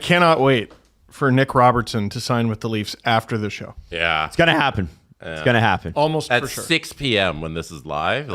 cannot wait for Nick Robertson to sign with the Leafs after the show. Yeah. It's going to happen. It's going to happen. Almost At for sure. 6 p.m. when this is live,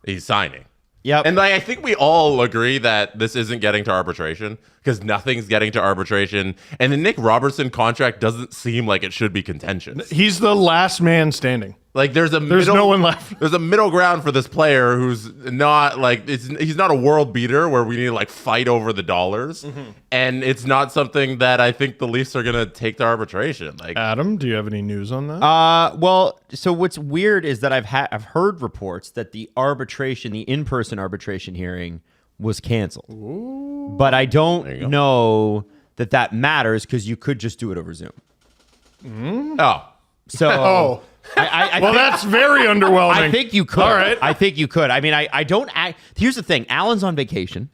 he's signing. Yep. And I think we all agree that this isn't getting to arbitration because nothing's getting to arbitration. And the Nick Robertson contract doesn't seem like it should be contentious. He's the last man standing. Like there's no one left. There's a middle ground for this player who's not like he's not a world beater where we need to like fight over the dollars, and it's not something that I think the Leafs are gonna take to arbitration. Like Adam, do you have any news on that? Well, so what's weird is that I've heard reports that the in-person arbitration hearing was canceled. Ooh. But I don't know that matters because you could just do it over Zoom. Oh. So I well, that's very underwhelming. I think you could. All right. I think you could. I mean, I don't here's the thing. Alan's on vacation.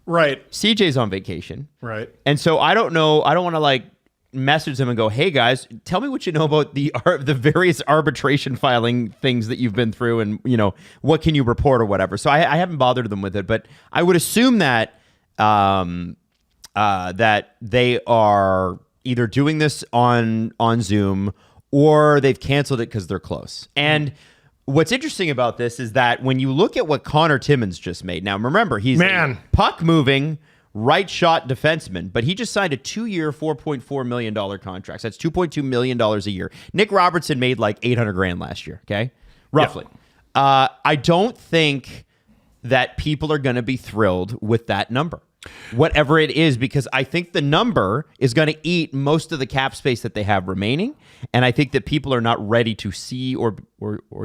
Right. CJ's on vacation. Right. And so I don't know. I don't want to like message them and go, hey guys, tell me what you know about the various arbitration filing things that you've been through, and what can you report or whatever. So I haven't bothered them with it, but I would assume that that they are either doing this on Zoom or they've canceled it because they're close. And what's interesting about this is that when you look at what Connor Timmins just made, now remember, he's a puck-moving, right-shot defenseman, but he just signed a 2-year, $4.4 million contract. So that's $2.2 million a year. Nick Robertson made like $800,000 last year, okay? Roughly. Yeah. I don't think that people are going to be thrilled with that number, whatever it is, because I think the number is going to eat most of the cap space that they have remaining, and I think that people are not ready to see or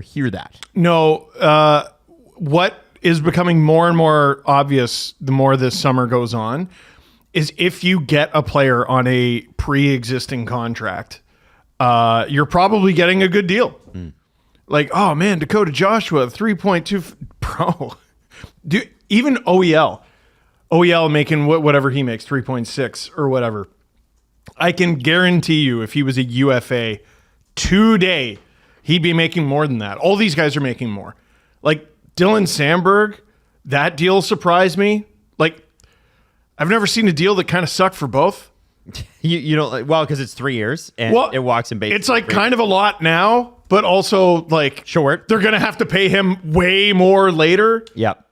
hear that. No, what is becoming more and more obvious the more this summer goes on is if you get a player on a pre-existing contract, you're probably getting a good deal. Like, oh man, Dakota Joshua, 3.2, bro. Even OEL making whatever he makes, 3.6 or whatever. I can guarantee you if he was a UFA today, he'd be making more than that. All these guys are making more. Like Dylan Sandberg, that deal surprised me. Like, I've never seen a deal that kind of sucked for both. You don't, well, because it's 3 years and it walks in base. It's like kind of a lot now, but also like short. They're going to have to pay him way more later. Yep.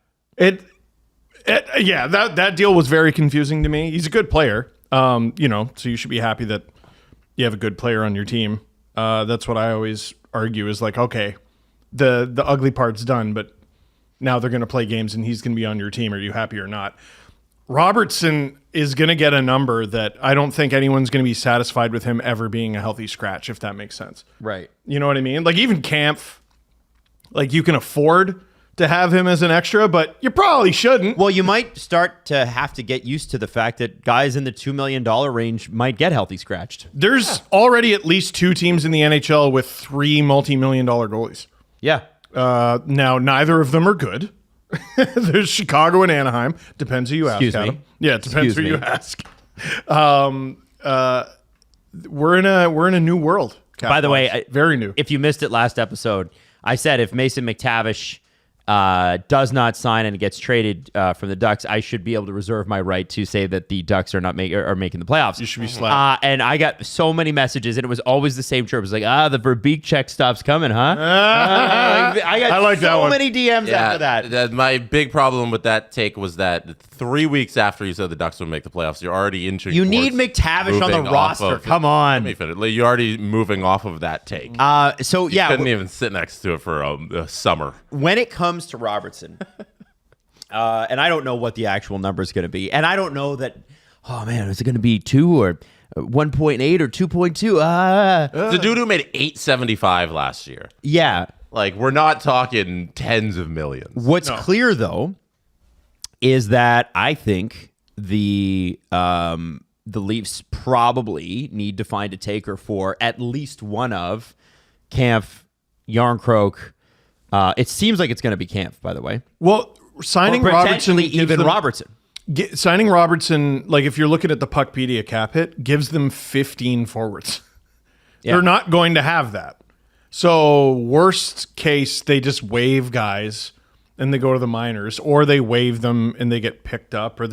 Yeah, that deal was very confusing to me. He's a good player, so you should be happy that you have a good player on your team. That's what I always argue is like, okay, the ugly part's done, but now they're going to play games and he's going to be on your team. Are you happy or not? Robertson is going to get a number that I don't think anyone's going to be satisfied with him ever being a healthy scratch, if that makes sense. Right. You know what I mean? Like even Kampf, like you can afford to have him as an extra, but you probably shouldn't. Well, you might start to have to get used to the fact that guys in the $2 million range might get healthy scratched. There's already at least 2 teams in the NHL with 3 multi-million-dollar goalies. Yeah. Now, neither of them are good. There's Chicago and Anaheim. Depends who you ask. Excuse me. Adam. Yeah, it depends who you ask. We're in a new world. By the way, very new. If you missed it last episode, I said if Mason McTavish does not sign and gets traded from the Ducks, I should be able to reserve my right to say that the Ducks are not making the playoffs. You should be slapped. And I got so many messages, and it was always the same chirp. It was like, the Verbeek check stop's coming, huh? I got like that so one. many DMs after that. My big problem with that take was that 3 weeks after you said the Ducks would make the playoffs, you're already inching. You need McTavish on the roster. Come on. You're already moving off of that take. So yeah, couldn't even sit next to it for a summer. When it comes to Robertson, and I don't know what the actual number is going to be, and I don't know that. Oh man, is it going to be 2 or 1.8 or 2.2? The dude who made $875 last year. Yeah, like we're not talking tens of millions. What's clear though is that I think the Leafs probably need to find a taker for at least one of Kampf, Yarncroke. It seems like it's going to be Kampf, by the way. Well, signing Robertson, Robertson. Signing Robertson, like if you're looking at the Puckpedia cap hit, gives them 15 forwards. Yeah. They're not going to have that. So worst case, they just waive guys and they go to the minors, or they waive them and they get picked up, or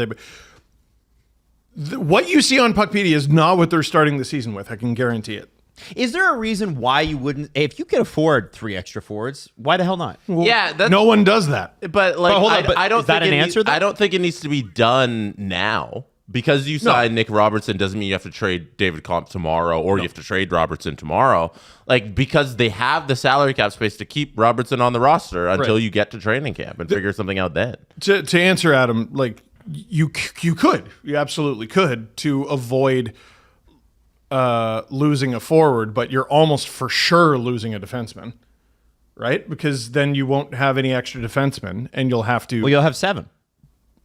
what you see on Puckpedia is not what they're starting the season with. I can guarantee it. Is there a reason why you wouldn't? If you could afford 3 extra forwards, why the hell not? Yeah, that's, No one does that. but like, hold on, but I don't is that think an it answer, though? I don't think it needs to be done now. Because you signed Nick Robertson doesn't mean you have to trade David Comp tomorrow or you have to trade Robertson tomorrow. Like, because they have the salary cap space to keep Robertson on the roster until you get to training camp and figure something out then. To answer Adam, like you absolutely could to avoid losing a forward, but you're almost for sure losing a defenseman, right? Because then you won't have any extra defensemen, and you'll have to. Well, you'll have 7.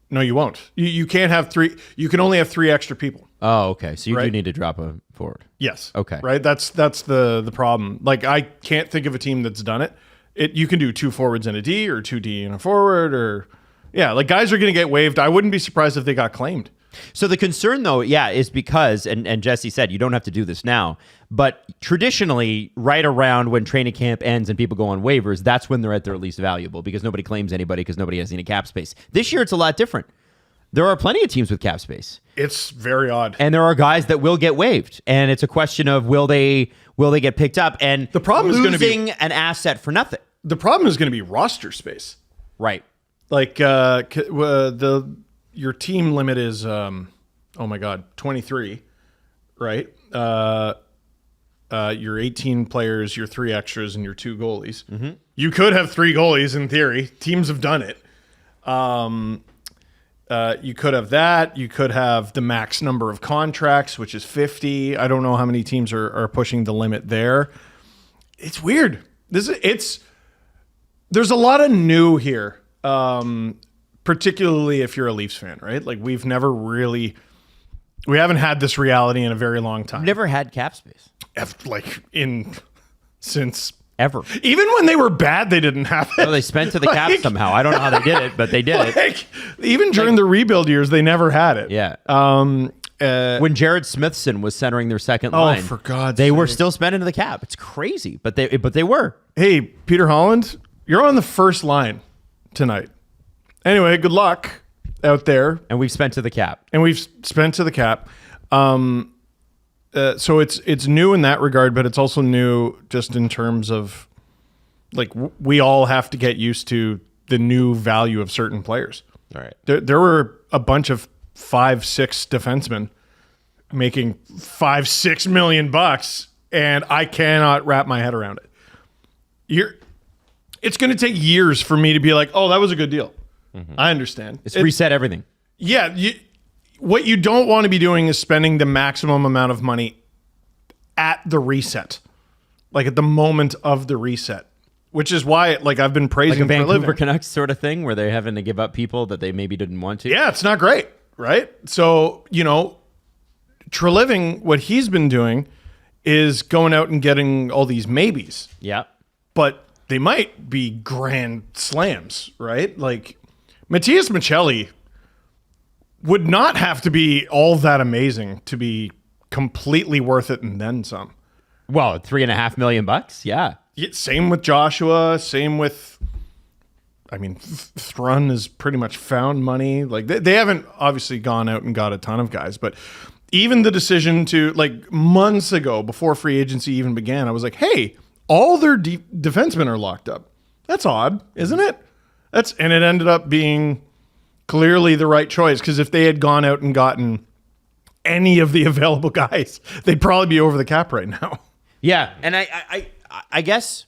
No, you won't. You can't have 3. You can only have 3 extra people. Oh, okay. So you do Right. need to drop a forward. Yes. Okay. Right. That's the problem. Like, I can't think of a team that's done it. You can do 2 forwards and a D, or 2 D and a forward, or like guys are going to get waived. I wouldn't be surprised if they got claimed. So the concern, though, is because, and Jesse said, you don't have to do this now, but traditionally, right around when training camp ends and people go on waivers, that's when they're at their least valuable because nobody claims anybody because nobody has any cap space. This year, it's a lot different. There are plenty of teams with cap space. It's very odd. And there are guys that will get waived. And it's a question of will they get picked up? And The problem is gonna be- losing an asset for nothing. The problem is going to be roster space. Right. Like your team limit is 23, right? Your 18 players, your 3 extras, and your 2 goalies. Mm-hmm. You could have 3 goalies in theory. Teams have done it. You could have that. You could have the max number of contracts, which is 50. I don't know how many teams are pushing the limit there. It's weird. There's a lot of new here. Particularly if you're a Leafs fan, right? Like, we haven't had this reality in a very long time. Never had cap space. Since Ever. even when they were bad, they didn't have it. Well, they spent to the cap somehow. I don't know how they did it, but they did it. Even during the rebuild years, they never had it. Yeah. When Jared Smithson was centering their second line, for God's they were sake. still spending to the cap. It's crazy, but they were. Hey, Peter Holland, you're on the first line tonight. Anyway, good luck out there. And we've spent to the cap. And we've spent to the cap. So it's new in that regard, but it's also new just in terms of, like, we all have to get used to the new value of certain players. All right. There were a bunch of 5-6 defensemen making $5-6 million, and I cannot wrap my head around it. It's going to take years for me to be like, oh, that was a good deal. Mm-hmm. I understand. It's reset everything. Yeah. What you don't want to be doing is spending the maximum amount of money at the reset, like at the moment of the reset, which is why, like, I've been praising Like a for a Vancouver living. Canucks sort of thing where they're having to give up people that they maybe didn't want to. Yeah, it's not great, right? So, Treliving, what he's been doing is going out and getting all these maybes, Yeah. but they might be grand slams, right? Like, Matthias Michelli would not have to be all that amazing to be completely worth it and then some. Well, $3.5 million. Yeah. Same with Joshua. Same with, Thrun is pretty much found money. Like, they haven't obviously gone out and got a ton of guys, but even the decision to, like, months ago, before free agency even began, I was like, hey, all their defensemen are locked up. That's odd, isn't it? And it ended up being clearly the right choice, because if they had gone out and gotten any of the available guys, they'd probably be over the cap right now. Yeah. And I guess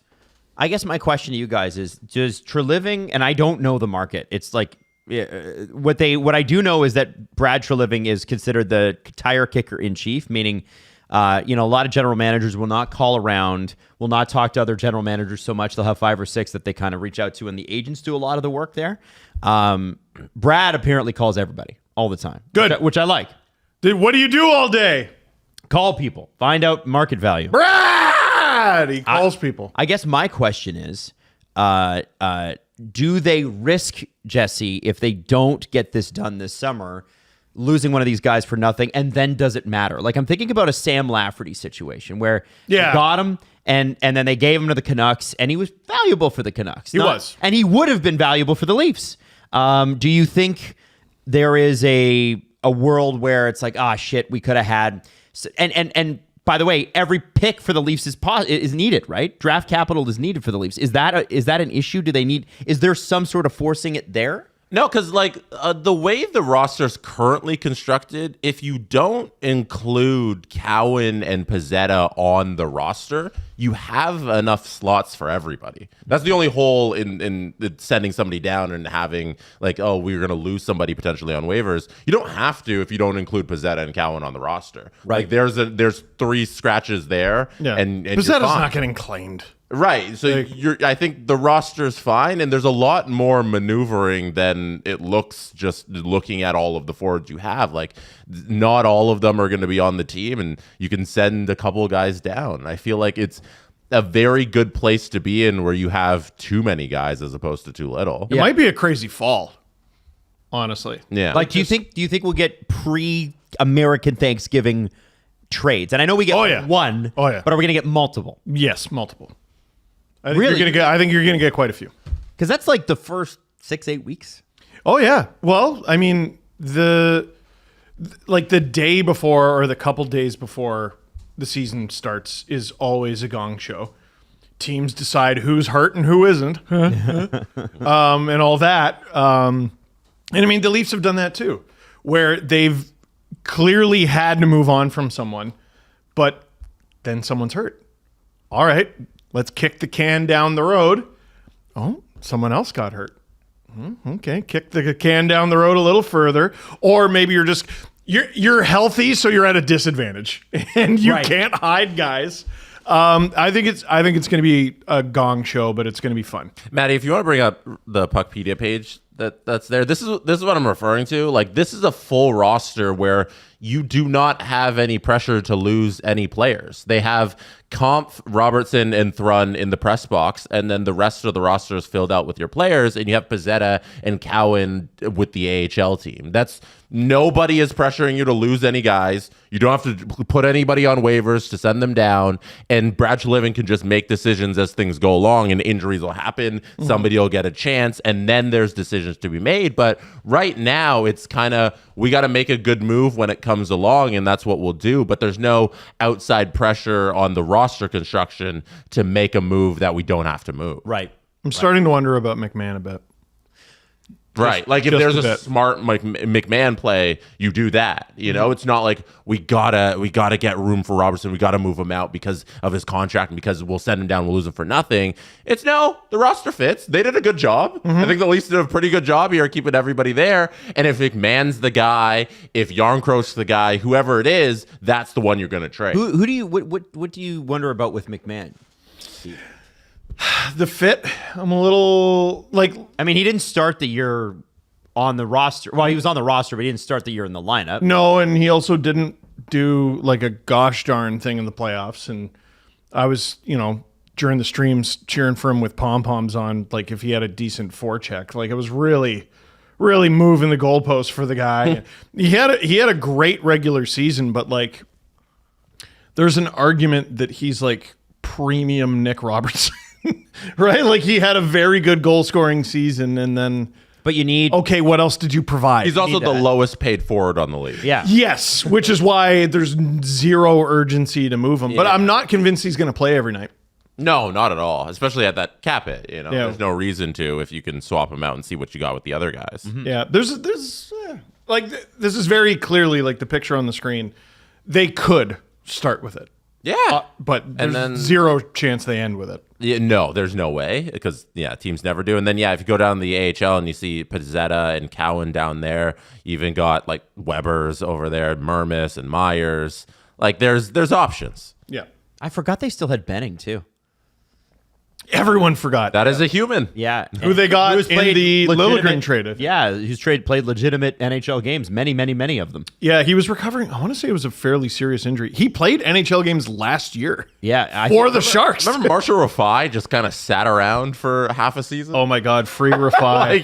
my question to you guys is, does Treliving, and I don't know the market. It's like, what I do know is that Brad Treliving is considered the tire kicker in chief, meaning a lot of general managers will not call around, will not talk to other general managers so much. They'll have 5 or 6 that they kind of reach out to, and the agents do a lot of the work there. Brad apparently calls everybody all the time. Good. Which I like. What do you do all day? Call people. Find out market value. Brad! He calls people. I guess my question is, do they risk, Jesse, if they don't get this done this summer, losing one of these guys for nothing, and then does it matter? Like, I'm thinking about a Sam Lafferty situation where they got him, and then they gave him to the Canucks, and he was valuable for the Canucks. He was. And he would have been valuable for the Leafs. Do you think there is a a world where it's like, shit, we could have had, and by the way, every pick for the Leafs is needed, right? Draft capital is needed for the Leafs. Is that an issue? Do they need? Is there some sort of forcing it there? No, because the way the roster's currently constructed, if you don't include Cowan and Pizzetta on the roster, you have enough slots for everybody. That's the only hole in sending somebody down and having we're going to lose somebody potentially on waivers. You don't have to if you don't include Pizzetta and Cowan on the roster. Right. There's 3 scratches there. Yeah. And Pizzetta's not getting claimed. Right. So I think the roster's fine, and there's a lot more maneuvering than it looks just looking at all of the forwards you have. Like, not all of them are going to be on the team, and you can send a couple of guys down. I feel like it's a very good place to be in where you have too many guys as opposed to too little. It might be a crazy fall, honestly. Yeah. Like, do you think we'll get pre-American Thanksgiving trades? And I know we get one. Oh, yeah. But are we going to get multiple? Yes, multiple. I think you're gonna get quite a few. Because that's like the first 6-8 weeks. Oh yeah. Well, I mean, the day before or the couple days before the season starts is always a gong show. Teams decide who's hurt and who isn't, and all that. And I mean, the Leafs have done that too, where they've clearly had to move on from someone, but then someone's hurt. All right. Let's kick the can down the road. Oh, someone else got hurt. Okay, kick the can down the road a little further. Or maybe you're healthy, so you're at a disadvantage, and you can't hide guys. I think it's going to be a gong show, but it's going to be fun. Maddie, if you want to bring up the Puckpedia page that's there, this is what I'm referring to. Like, this is a full roster where you do not have any pressure to lose any players. They have Kampf, Robertson, and Thrun in the press box, and then the rest of the roster is filled out with your players, and you have Pizzetta and Cowan with the AHL team. Nobody is pressuring you to lose any guys. You don't have to put anybody on waivers to send them down, and Brad Living can just make decisions as things go along, and injuries will happen. Somebody will get a chance, and then there's decisions to be made. But right now, it's kind of, we got to make a good move when it comes along, and that's what we'll do. But there's no outside pressure on the roster construction to make a move that we don't have to move. Right. I'm starting to wonder about McMahon a bit. Right. Like, if there's a smart McMahon play, you do that. You know, it's not like we gotta get room for Robertson. We gotta move him out because of his contract and because we'll send him down, we'll lose him for nothing. It's no, the roster fits. They did a good job. I think the Leafs did a pretty good job here keeping everybody there. And if McMahon's the guy, if Yarncroke's the guy, whoever it is, that's the one you're gonna trade. Who do you what do you wonder about with McMahon? The fit, I'm a little I mean, he didn't start the year on the roster. Well, he was on the roster, but he didn't start the year in the lineup. No, and he also didn't do like a gosh darn thing in the playoffs. And I was, during the streams cheering for him with pom-poms on, like if he had a decent forecheck. Like, it was really, really moving the goalposts for the guy. he had a great regular season, but like there's an argument that he's like premium Nick Robertson. Right? Like, he had a very good goal scoring season, and then but you need okay, what else did you provide? He's also the lowest paid forward on the league. Yeah. Yes, which is why there's zero urgency to move him. But I'm not convinced he's going to play every night. No, not at all. Especially at that cap hit. There's no reason to if you can swap him out and see what you got with the other guys. Yeah, there's this is very clearly like the picture on the screen. They could start with it. Yeah. But there's zero chance they end with it. Yeah, no, there's no way because, teams never do. And then, if you go down the AHL and you see Pizzetta and Cowan down there, you even got, like, Weber's over there, Murmis and Myers. Like, there's options. Yeah. I forgot they still had Benning, too. Everyone forgot. That is a human. Yeah. Who they got in the Liljegren trade. Yeah, played legitimate NHL games, many, many, many of them. Yeah, he was recovering. I want to say it was a fairly serious injury. He played NHL games last year. Yeah. For the Sharks. Remember Marshall Rafai just kind of sat around for half a season? Oh my God, free Rafai.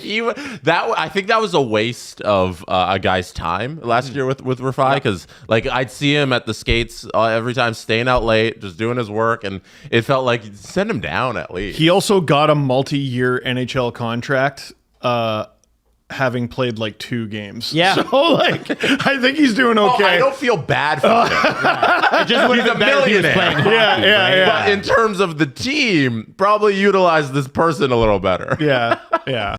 I think that was a waste of a guy's time last year with Rafai because I'd see him at the skates every time, staying out late, just doing his work, and it felt like send him down at least. He also got a multi-year NHL contract having played like 2 games. Yeah. So like, I think he's doing Oh, okay. I don't feel bad for him. It just would have He's been better if he was millionaire. playing hockey, Yeah. But in terms of the team, probably utilize this person a little better. Yeah. Yeah.